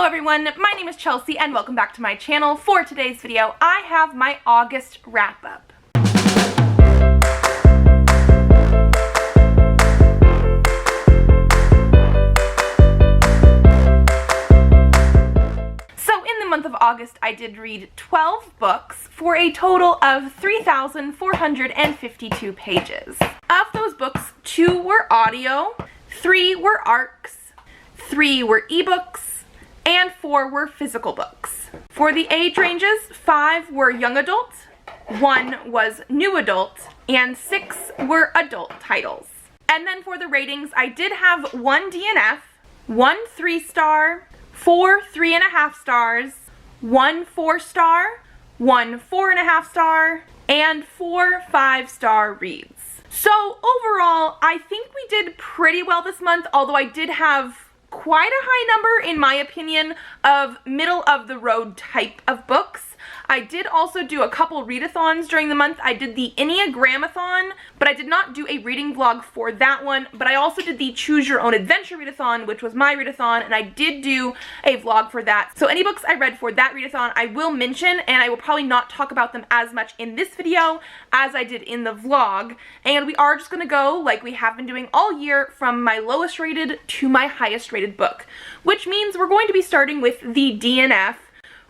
everyone, my name is Chelsea and welcome back to my channel. For today's video, I have my August wrap-up. So in the month of August, I did read 12 books for a total of 3,452 pages. Of those books, 2 were audio, 3 were ARCs, 3 were ebooks, and 4 were physical books. For the age ranges, 5 were young adult, 1 was new adult, and 6 were adult titles. And then for the ratings, I did have 1 DNF, 1 3-star, 4 3.5 stars, 1 4-star, 1 4.5 star, and 4 5-star reads. So overall, I think we did pretty well this month, although I did have quite a high number, in my opinion, of middle-of-the-road type of books. I did also do a couple readathons during the month. I did the Enneagramathon, but I did not do a reading vlog for that one. But I also did the Choose Your Own Adventure readathon, which was my readathon, and I did do a vlog for that. So any books I read for that readathon, I will mention, and I will probably not talk about them as much in this video as I did in the vlog. And we are just going to go, like we have been doing all year, from my lowest rated to my highest rated book, which means we're going to be starting with the DNF,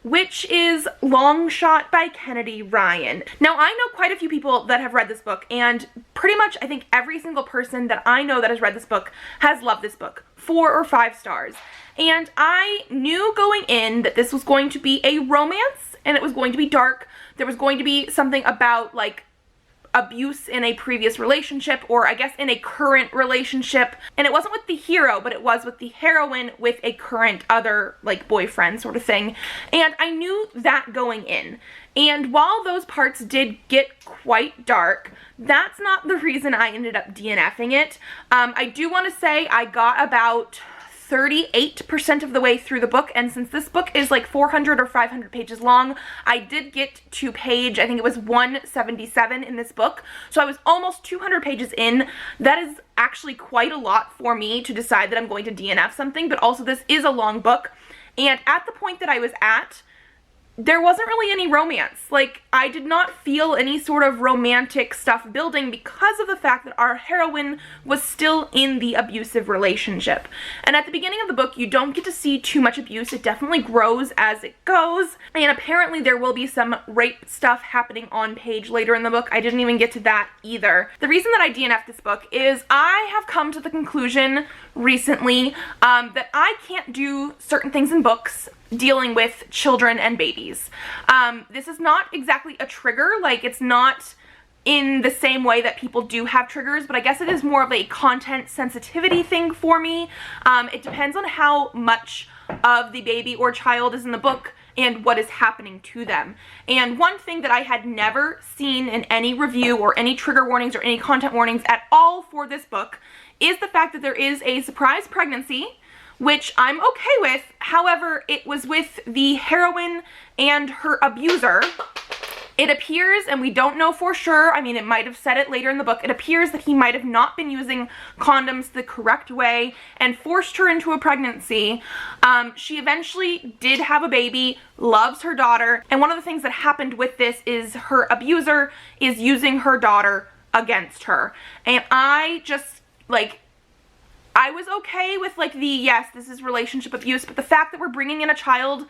which is Long Shot by Kennedy Ryan. Now, I know quite a few people that have read this book, and pretty much I think every single person that I know that has read this book has loved this book, 4 or 5 stars. And I knew going in that this was going to be a romance, and it was going to be dark. There was going to be something about, like, abuse in a previous relationship, or I guess in a current relationship, and it wasn't with the hero, but it was with the heroine with a current other, like, boyfriend sort of thing. And I knew that going in, and while those parts did get quite dark, that's not the reason I ended up DNFing it. I do want to say I got about 38% of the way through the book, and since this book is like 400 or 500 pages long, I did get to page, I think it was 177 in this book, so I was almost 200 pages in. That is actually quite a lot for me to decide that I'm going to DNF something, but also this is a long book, and at the point that I was at, there wasn't really any romance. Like, I did not feel any sort of romantic stuff building because of the fact that our heroine was still in the abusive relationship. And at the beginning of the book, you don't get to see too much abuse. It definitely grows as it goes. And apparently there will be some rape stuff happening on page later in the book. I didn't even get to that either. The reason that I DNF'd this book is I have come to the conclusion recently that I can't do certain things in books dealing with children and babies. This is not exactly a trigger, like it's not in the same way that people do have triggers, but I guess it is more of a content sensitivity thing for me. It depends on how much of the baby or child is in the book and what is happening to them. And one thing that I had never seen in any review or any trigger warnings or any content warnings at all for this book is the fact that there is a surprise pregnancy, which I'm okay with. However, it was with the heroine and her abuser. It appears, and we don't know for sure, I mean, it might have said it later in the book, it appears that he might have not been using condoms the correct way and forced her into a pregnancy. She eventually did have a baby, loves her daughter, and one of the things that happened with this is her abuser is using her daughter against her. And I just, like, I was okay with, like, the, yes, this is relationship abuse, but the fact that we're bringing in a child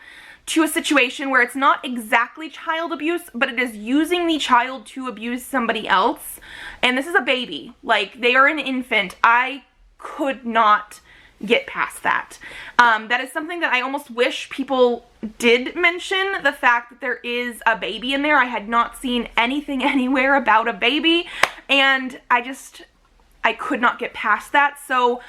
to a situation where it's not exactly child abuse, but it is using the child to abuse somebody else, and this is a baby, like, they are an infant, I could not get past that. That is something that I almost wish people did mention, the fact that there is a baby in there. I had not seen anything anywhere about a baby, and I could not get past that. So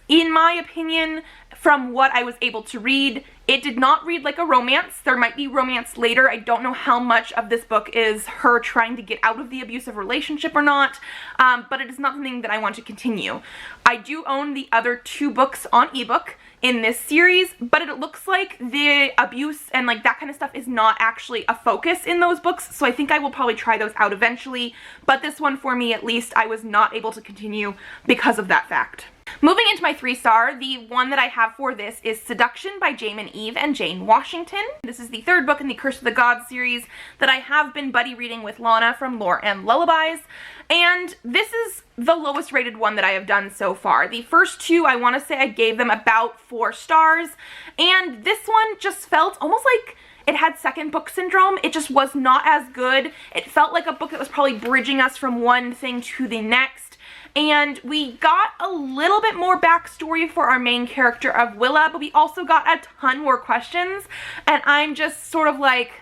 in my opinion, from what I was able to read, it did not read like a romance. There might be romance later. I don't know how much of this book is her trying to get out of the abusive relationship or not, but it is not something that I want to continue. I do own the other 2 books on ebook in this series, but it looks like the abuse and like that kind of stuff is not actually a focus in those books, so I think I will probably try those out eventually, but this one for me at least I was not able to continue because of that fact. Moving into my 3-star, the one that I have for this is Seduction by Jamin Eve and Jane Washington. This is the 3rd book in the Curse of the Gods series that I have been buddy reading with Lana from Lore and Lullabies, and this is the lowest rated one that I have done so far. The first 2, I want to say I gave them about 4 stars, and this one just felt almost like it had second book syndrome. It just was not as good. It felt like a book that was probably bridging us from one thing to the next. And we got a little bit more backstory for our main character of Willa, but we also got a ton more questions. And I'm just sort of like,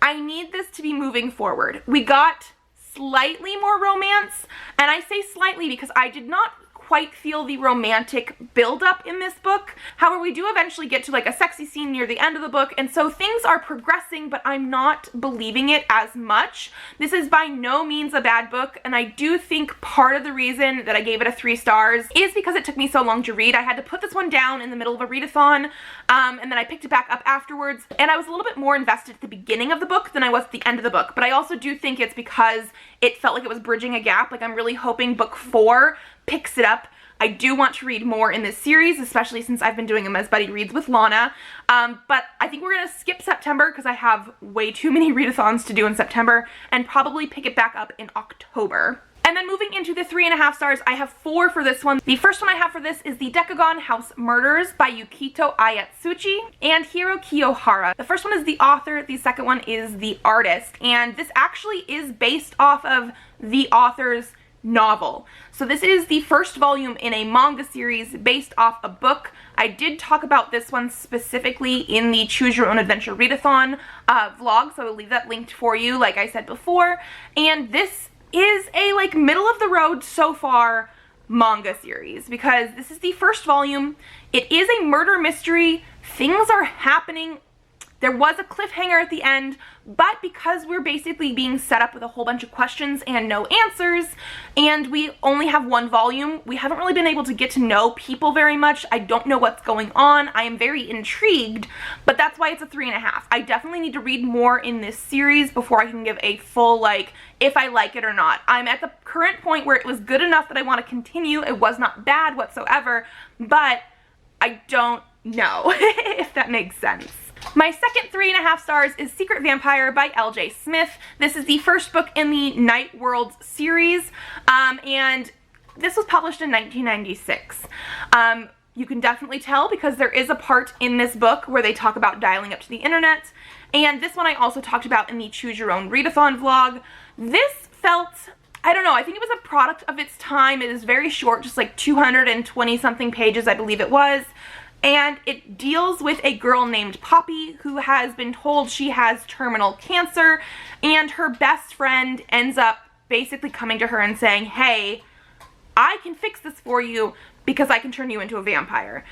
I need this to be moving forward. We got slightly more romance, and I say slightly because I did not quite feel the romantic buildup in this book. However, we do eventually get to like a sexy scene near the end of the book, and so things are progressing, but I'm not believing it as much. This is by no means a bad book, and I do think part of the reason that I gave it a 3 stars is because it took me so long to read. I had to put this one down in the middle of a readathon, and then I picked it back up afterwards, and I was a little bit more invested at the beginning of the book than I was at the end of the book, but I also do think it's because it felt like it was bridging a gap. Like, I'm really hoping book 4 picks it up. I do want to read more in this series, especially since I've been doing them as buddy reads with Lana, but I think we're going to skip September because I have way too many readathons to do in September, and probably pick it back up in October. And then moving into the 3.5 stars, I have 4 for this one. The first one I have for this is the Decagon House Murders by Yukito Ayatsuchi and Hiro Kiyohara. The first one is the author, the second one is the artist, and this actually is based off of the author's novel. So this is the first volume in a manga series based off a book. I did talk about this one specifically in the Choose Your Own Adventure Readathon vlog, so I'll leave that linked for you like I said before. And this is a like middle of the road so far manga series because this is the first volume. It is a murder mystery. Things are happening. There was a cliffhanger at the end, but because we're basically being set up with a whole bunch of questions and no answers, and we only have 1 volume, we haven't really been able to get to know people very much. I don't know what's going on. I am very intrigued, but that's why it's a 3.5. I definitely need to read more in this series before I can give a full, like, if I like it or not. I'm at the current point where it was good enough that I want to continue. It was not bad whatsoever, but I don't know if that makes sense. My second 3.5 stars is Secret Vampire by L.J. Smith. This is the first book in the Night Worlds series, and this was published in 1996. You can definitely tell because there is a part in this book where they talk about dialing up to the internet, and this one I also talked about in the Choose Your Own Readathon vlog. This felt, I don't know, I think it was a product of its time. It is very short, just like 220 something pages I believe it was. And it deals with a girl named Poppy who has been told she has terminal cancer, and her best friend ends up basically coming to her and saying, hey, I can fix this for you because I can turn you into a vampire.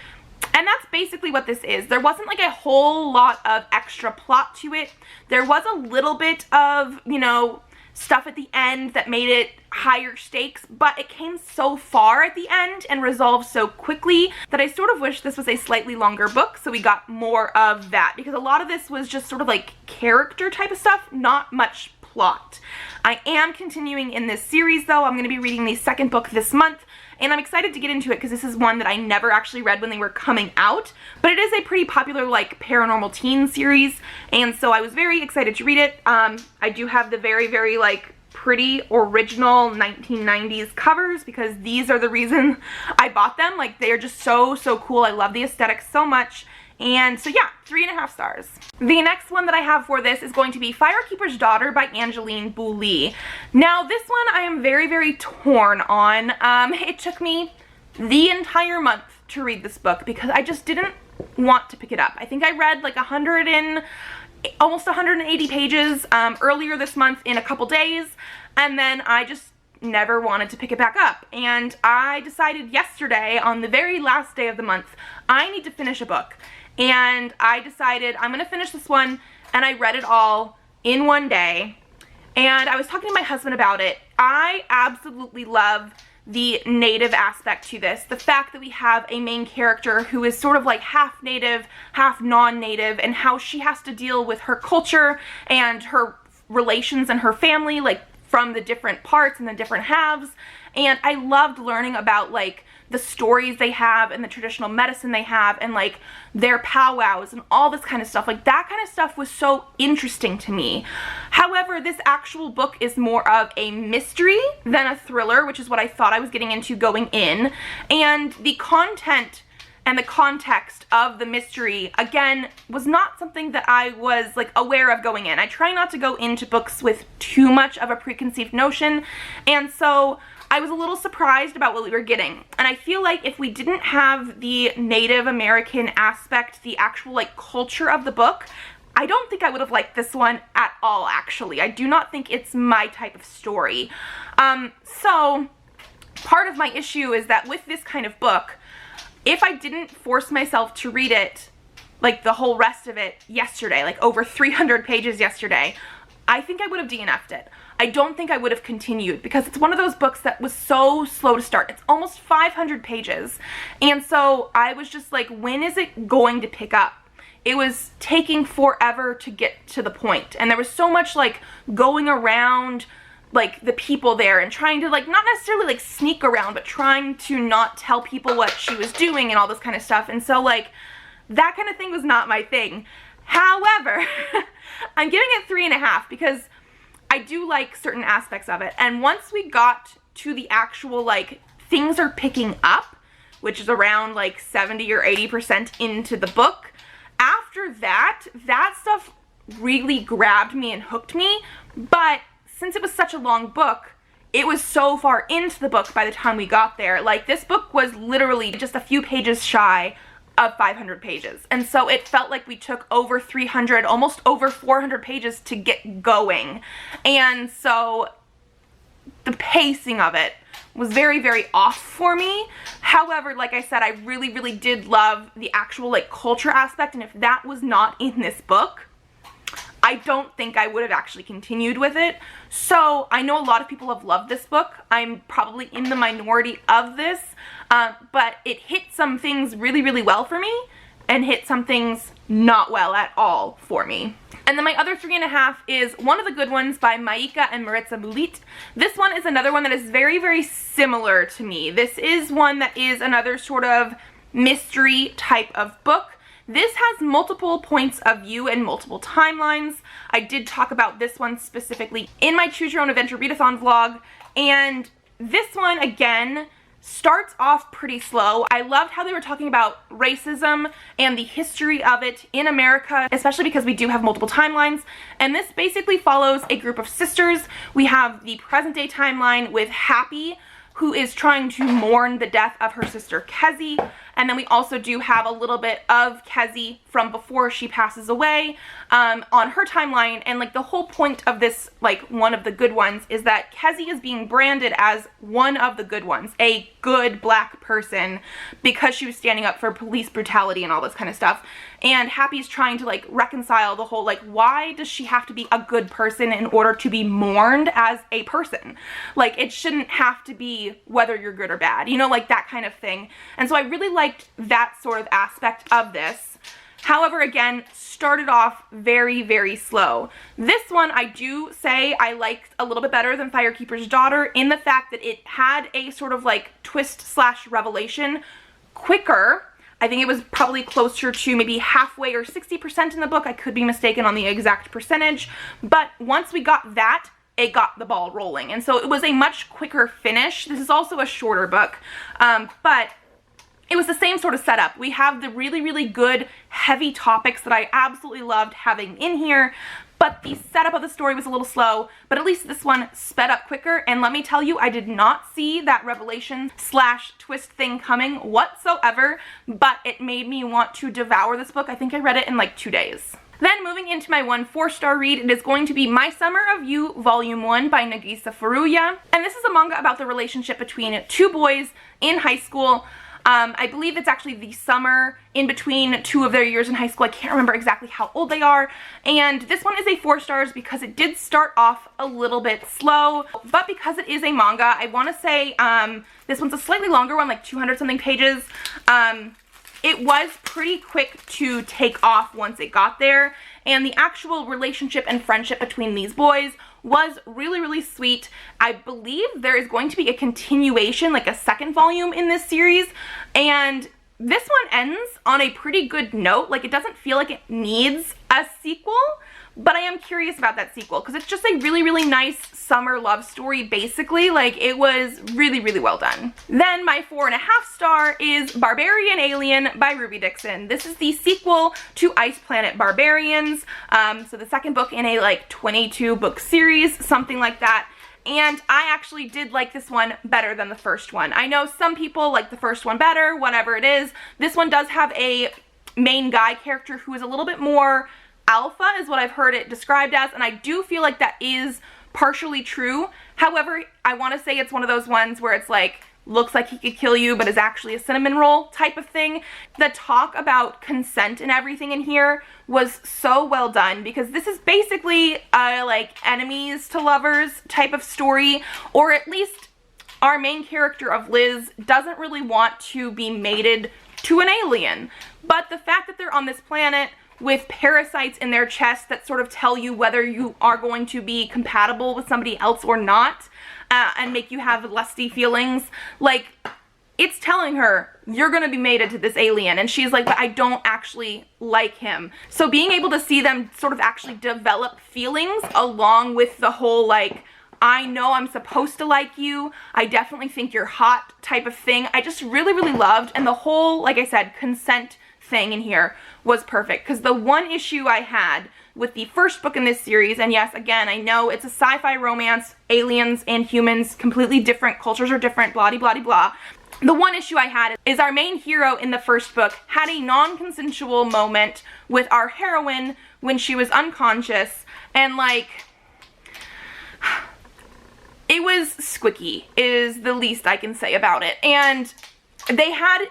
And that's basically what this is. There wasn't like a whole lot of extra plot to it. There was a little bit of, you know, stuff at the end that made it higher stakes, but it came so far at the end and resolved so quickly that I sort of wish this was a slightly longer book so we got more of that, because a lot of this was just sort of like character type of stuff, not much plot. I am continuing in this series though. I'm going to be reading the second book this month, and I'm excited to get into it because this is one that I never actually read when they were coming out, but it is a pretty popular like paranormal teen series, and so I was very excited to read it. I do have the very like pretty original 1990s covers because these are the reason I bought them. Like, they are just so cool. I love the aesthetic so much. And so yeah, 3.5 stars. The next one that I have for this is going to be Firekeeper's Daughter by Angeline Boulay. Now this one I am very torn on. It took me the entire month to read this book because I just didn't want to pick it up. I think I read like almost 180 pages earlier this month in a couple days, and then I just never wanted to pick it back up. And I decided yesterday, on the very last day of the month, I need to finish a book. And I decided I'm gonna finish this one, and I read it all in one day. And I was talking to my husband about it. I absolutely love the native aspect to this. The fact that we have a main character who is sort of like half native, half non-native, and how she has to deal with her culture and her relations and her family, like from the different parts and the different halves. And I loved learning about like the stories they have and the traditional medicine they have and like their powwows and all this kind of stuff. Like that kind of stuff was so interesting to me. However, this actual book is more of a mystery than a thriller, which is what I thought I was getting into going in. And the content and the context of the mystery, again, was not something that I was like aware of going in. I try not to go into books with too much of a preconceived notion, and so I was a little surprised about what we were getting. And I feel like if we didn't have the Native American aspect, the actual like culture of the book, I don't think I would have liked this one at all, actually. I do not think it's my type of story. So part of my issue is that with this kind of book, if I didn't force myself to read it, like the whole rest of it yesterday, like over 300 pages yesterday, I think I would have DNF'd it. I don't think I would have continued because it's one of those books that was so slow to start. It's almost 500 pages. And so I was just like, when is it going to pick up? It was taking forever to get to the point. And there was so much like going around like the people there and trying to like not necessarily like sneak around, but trying to not tell people what she was doing and all this kind of stuff. And so like that kind of thing was not my thing. However, I'm giving it 3.5 because I do like certain aspects of it. And once we got to the actual like things are picking up, which is around like 70 or 80% into the book, after that, that stuff really grabbed me and hooked me. But since it was such a long book, it was so far into the book by the time we got there. Like this book was literally just a few pages shy of 500 pages. And so it felt like we took over 300, almost over 400 pages to get going. And so the pacing of it was very, very off for me. However, like I said, I really, really did love the actual like culture aspect. And if that was not in this book, I don't think I would have actually continued with it. So I know a lot of people have loved this book. I'm probably in the minority of this, but it hit some things really, really well for me and hit some things not well at all for me. And then my other 3.5 is One of the Good Ones by Maika and Maritza Mulit. This one is another one that is very, very similar to me. This is one that is another sort of mystery type of book. This has multiple points of view and multiple timelines. I did talk about this one specifically in my Choose Your Own Adventure Readathon vlog, and this one, again, starts off pretty slow. I loved how they were talking about racism and the history of it in America, especially because we do have multiple timelines, and this basically follows a group of sisters. We have the present day timeline with Happy, who is trying to mourn the death of her sister Kezzy. And then we also do have a little bit of Kezzy from before she passes away on her timeline. And like the whole point of this, like One of the Good Ones, is that Kezzy is being branded as one of the good ones, a good black person, because she was standing up for police brutality and all this kind of stuff. And Happy's trying to like reconcile the whole like, why does she have to be a good person in order to be mourned as a person? Like it shouldn't have to be whether you're good or bad, you know, like that kind of thing. And so I really liked that sort of aspect of this. However, again, started off very, very slow. This one I do say I liked a little bit better than Firekeeper's Daughter in the fact that it had a sort of like twist slash revelation quicker. I think it was probably closer to maybe halfway or 60% in the book. I could be mistaken on the exact percentage. But once we got that, it got the ball rolling. And so it was a much quicker finish. This is also a shorter book, but it was the same sort of setup. We have the really, really good, heavy topics that I absolutely loved having in here, but the setup of the story was a little slow, but at least this one sped up quicker. And let me tell you, I did not see that revelation slash twist thing coming whatsoever, but it made me want to devour this book. I think I read it in like 2 days. Then moving into my 1 4-star read, it is going to be My Summer of You Volume 1 by Nagisa Furuya. And this is a manga about the relationship between two boys in high school. I believe it's actually the summer in between 2 of their years in high school. I can't remember exactly how old they are. And this one is a 4 stars because it did start off a little bit slow. But because it is a manga, I want to say this one's a slightly longer one, like 200 something pages. It was pretty quick to take off once it got there. And the actual relationship and friendship between these boys was really, really sweet. I believe there is going to be a continuation, like a second volume in this series, and this one ends on a pretty good note. Like, it doesn't feel like it needs a sequel, but I am curious about that sequel because it's just a really, really nice summer love story, basically. Like, it was really, really well done. Then my 4.5 star is Barbarian Alien by Ruby Dixon. This is the sequel to Ice Planet Barbarians. So the second book in a like 22 book series, something like that. And I actually did like this one better than the first one. I know some people like the first one better, whatever it is. This one does have a main guy character who is a little bit more alpha, is what I've heard it described as, and I do feel like that is partially true. However, I want to say it's one of those ones where it's like, looks like he could kill you but is actually a cinnamon roll type of thing. The talk about consent and everything in here was so well done, because this is basically a like enemies to lovers type of story, or at least our main character of Liz doesn't really want to be mated to an alien, but the fact that they're on this planet with parasites in their chest that sort of tell you whether you are going to be compatible with somebody else or not, and make you have lusty feelings, like, it's telling her, you're gonna be mated to this alien, and she's like, but I don't actually like him. So being able to see them sort of actually develop feelings along with the whole, like, I know I'm supposed to like you, I definitely think you're hot type of thing, I just really, really loved. And the whole, like I said, consent thing in here was perfect, because the one issue I had with the first book in this series, and yes, again, I know it's a sci-fi romance, aliens and humans, completely different, cultures are different, blah, blah, blah, blah. The one issue I had is our main hero in the first book had a non-consensual moment with our heroine when she was unconscious, and like, it was squicky, is the least I can say about it. And they had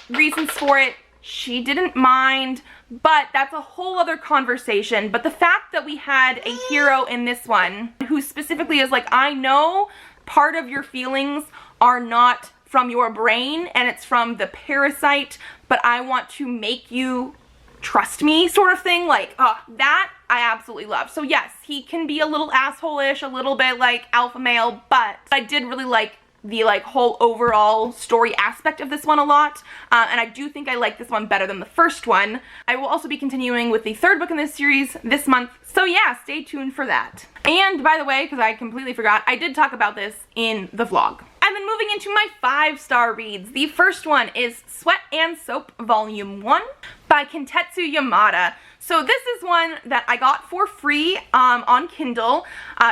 reasons for it. She didn't mind, but that's a whole other conversation. But the fact that we had a hero in this one who specifically is like, I know part of your feelings are not from your brain and it's from the parasite, but I want to make you trust me, sort of thing. Like, that I absolutely love. So yes, he can be a little asshole-ish, a little bit like alpha male, but I did really like the like whole overall story aspect of this one a lot, and I do think I like this one better than the first one. I will also be continuing with the third book in this series this month, so yeah, stay tuned for that. And by the way, because I completely forgot, I did talk about this in the vlog. And then moving into my 5-star reads, the first one is Sweat and Soap Volume 1 by Kintetsu Yamada. So this is one that I got for free on Kindle.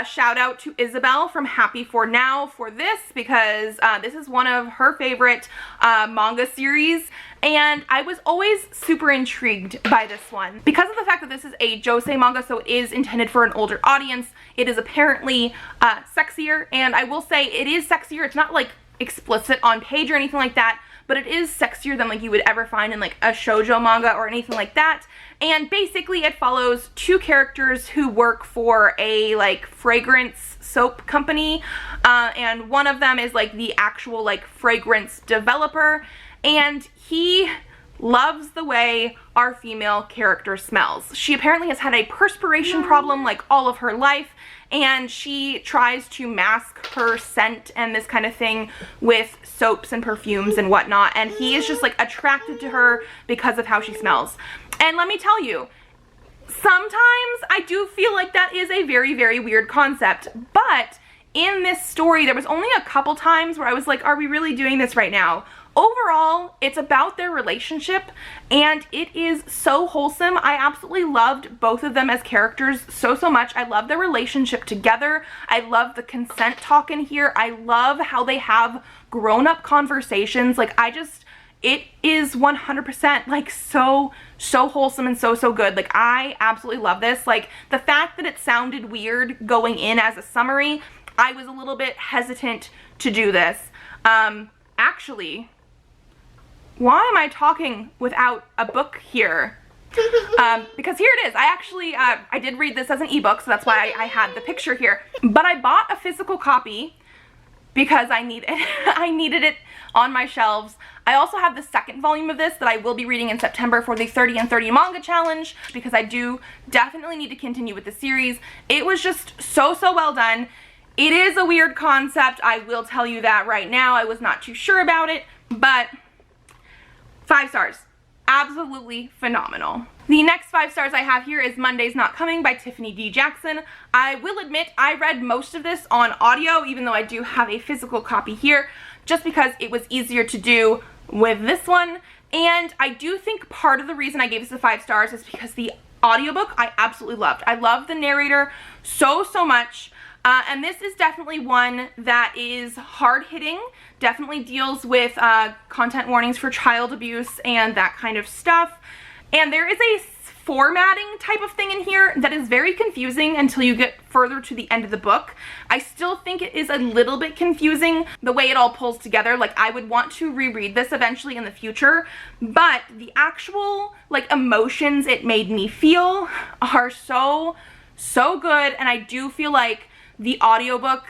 Shout out to Isabel from Happy For Now for this, because this is one of her favorite manga series, and I was always super intrigued by this one. Because of the fact that this is a josei manga, so it is intended for an older audience, it is apparently sexier, and I will say it is sexier. It's not like explicit on page or anything like that, but it is sexier than like you would ever find in like a shoujo manga or anything like that. And basically it follows two characters who work for a like fragrance soap company, and one of them is like the actual like fragrance developer, and he loves the way our female character smells. She apparently has had a perspiration problem like all of her life, and she tries to mask her scent and this kind of thing with soaps and perfumes and whatnot, and he is just like attracted to her because of how she smells. And let me tell you, sometimes I do feel like that is a very, very weird concept, but in this story there was only a couple times where I was like, are we really doing this right now? Overall, it's about their relationship, and it is so wholesome. I absolutely loved both of them as characters so much. I love their relationship together. I love the consent talk in here. I love how they have grown-up conversations. Like, it is 100% like so wholesome and so good. Like, I absolutely love this. Like, the fact that it sounded weird going in as a summary, I was a little bit hesitant to do this. Actually, why am I talking without a book here? Because here it is. I actually, I did read this as an ebook, so that's why I had the picture here. But I bought a physical copy because I need it. I needed it on my shelves. I also have the second volume of this that I will be reading in September for the 30 and 30 manga challenge, because I do definitely need to continue with the series. It was just so well done. It is a weird concept, I will tell you that right now. I was not too sure about it, but 5 stars. Absolutely phenomenal. The next 5 stars I have here is Monday's Not Coming by Tiffany D. Jackson. I will admit I read most of this on audio, even though I do have a physical copy here, just because it was easier to do with this one. And I do think part of the reason I gave this a 5 stars is because the audiobook I absolutely loved. I love the narrator so much. And this is definitely one that is hard-hitting, definitely deals with content warnings for child abuse and that kind of stuff. And there is a formatting type of thing in here that is very confusing until you get further to the end of the book. I still think it is a little bit confusing the way it all pulls together. Like, I would want to reread this eventually in the future, but the actual like emotions it made me feel are so good, and I do feel like the audiobook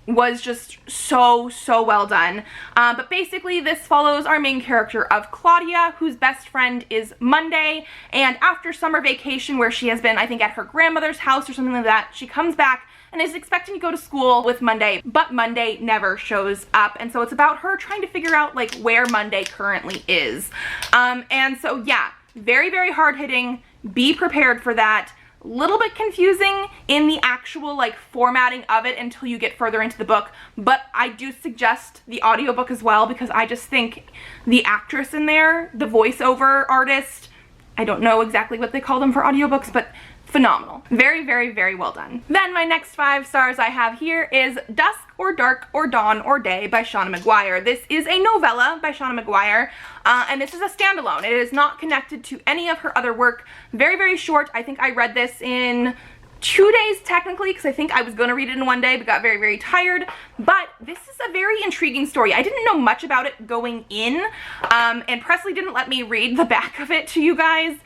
was just so well done. But basically this follows our main character of Claudia, whose best friend is Monday, and after summer vacation, where she has been, I think, at her grandmother's house or something like that, she comes back and is expecting to go to school with Monday, but Monday never shows up. And so it's about her trying to figure out like where Monday currently is. And so yeah, very hard-hitting. Be prepared for that. Little bit confusing in the actual like formatting of it until you get further into the book, but I do suggest the audiobook as well, because I just think the actress in there, the voiceover artist, I don't know exactly what they call them for audiobooks, but phenomenal. Very well done. Then my next 5 stars I have here is Dusk or Dark or Dawn or Day by Shauna Maguire. This is a novella by Shauna Maguire, and this is a standalone. It is not connected to any of her other work. Very short. I think I read this in 2 days technically, because I think I was going to read it in 1 day but got very tired. But this is a very intriguing story. I didn't know much about it going in, and Presley didn't let me read the back of it to you guys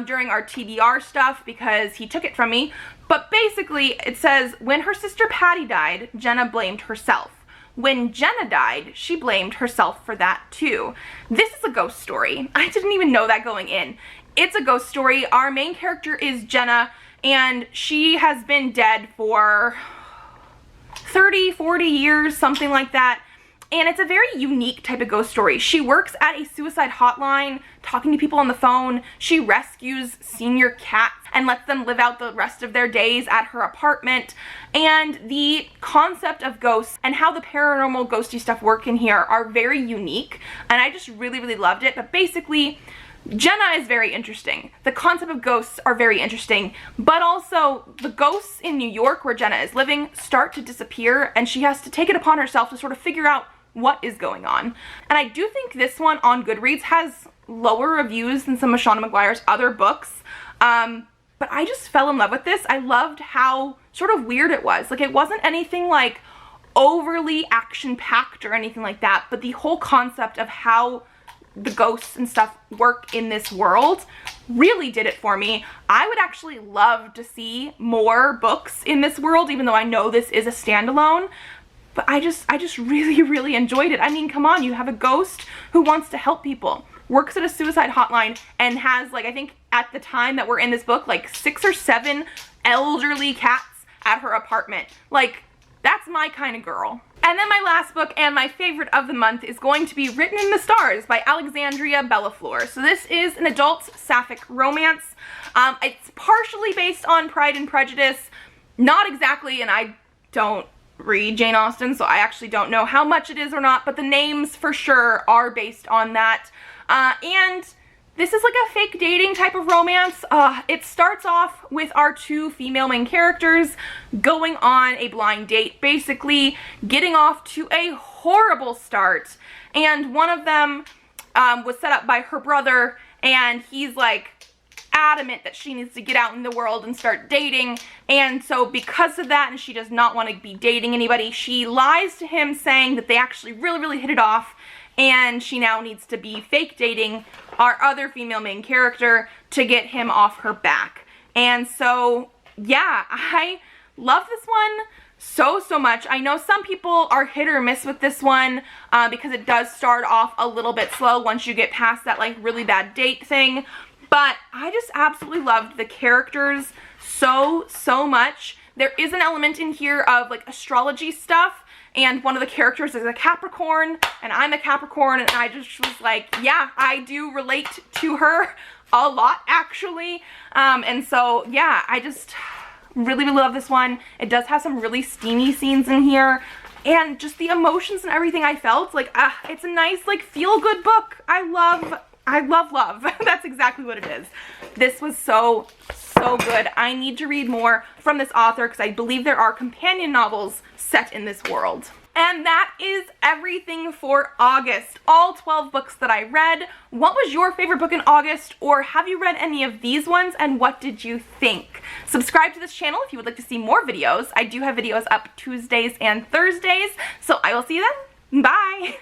during our TBR stuff because he took it from me. But basically it says, when her sister Patty died, Jenna blamed herself. When Jenna died, she blamed herself for that too. This is a ghost story. I didn't even know that going in. It's a ghost story. Our main character is Jenna, and she has been dead for 30-40 years, something like that. And it's a very unique type of ghost story. She works at a suicide hotline, talking to people on the phone. She rescues senior cats and lets them live out the rest of their days at her apartment. And the concept of ghosts and how the paranormal ghosty stuff work in here are very unique. And I just really loved it. But basically, Jenna is very interesting. The concept of ghosts are very interesting, but also the ghosts in New York where Jenna is living start to disappear, and she has to take it upon herself to sort of figure out what is going on. And I do think this one on Goodreads has lower reviews than some of Shauna Maguire's other books, but I just fell in love with this. I loved how sort of weird it was. Like, it wasn't anything like overly action-packed or anything like that, but the whole concept of how the ghosts and stuff work in this world really did it for me. I would actually love to see more books in this world, even though I know this is a standalone. But I just really enjoyed it. I mean, come on, you have a ghost who wants to help people, works at a suicide hotline, and has, like, I think at the time that we're in this book, like 6 or 7 elderly cats at her apartment. Like, that's my kind of girl. And then my last book and my favorite of the month is going to be Written in the Stars by Alexandria Bellafleur. So this is an adult sapphic romance. It's partially based on Pride and Prejudice. Not exactly, and I don't read Jane Austen, so I actually don't know how much it is or not, but the names for sure are based on that. And this is like a fake dating type of romance. It starts off with our 2 female main characters going on a blind date, basically getting off to a horrible start. And one of them was set up by her brother, and he's like adamant that she needs to get out in the world and start dating. And so because of that, and she does not want to be dating anybody, she lies to him saying that they actually really hit it off, and she now needs to be fake dating our other female main character to get him off her back. And so yeah, I love this one so much. I know some people are hit or miss with this one because it does start off a little bit slow once you get past that like really bad date thing, but I just absolutely loved the characters so much. There is an element in here of like astrology stuff, and one of the characters is a Capricorn, and I'm a Capricorn, and I just was like, yeah, I do relate to her a lot, actually. And so, yeah, I just really love this one. It does have some really steamy scenes in here, and just the emotions and everything I felt, like, it's a nice, like, feel-good book. I love love. That's exactly what it is. This was so good. I need to read more from this author because I believe there are companion novels set in this world. And that is everything for August. All 12 books that I read. What was your favorite book in August, or have you read any of these ones, and what did you think? Subscribe to this channel if you would like to see more videos. I do have videos up Tuesdays and Thursdays, so I will see you then. Bye!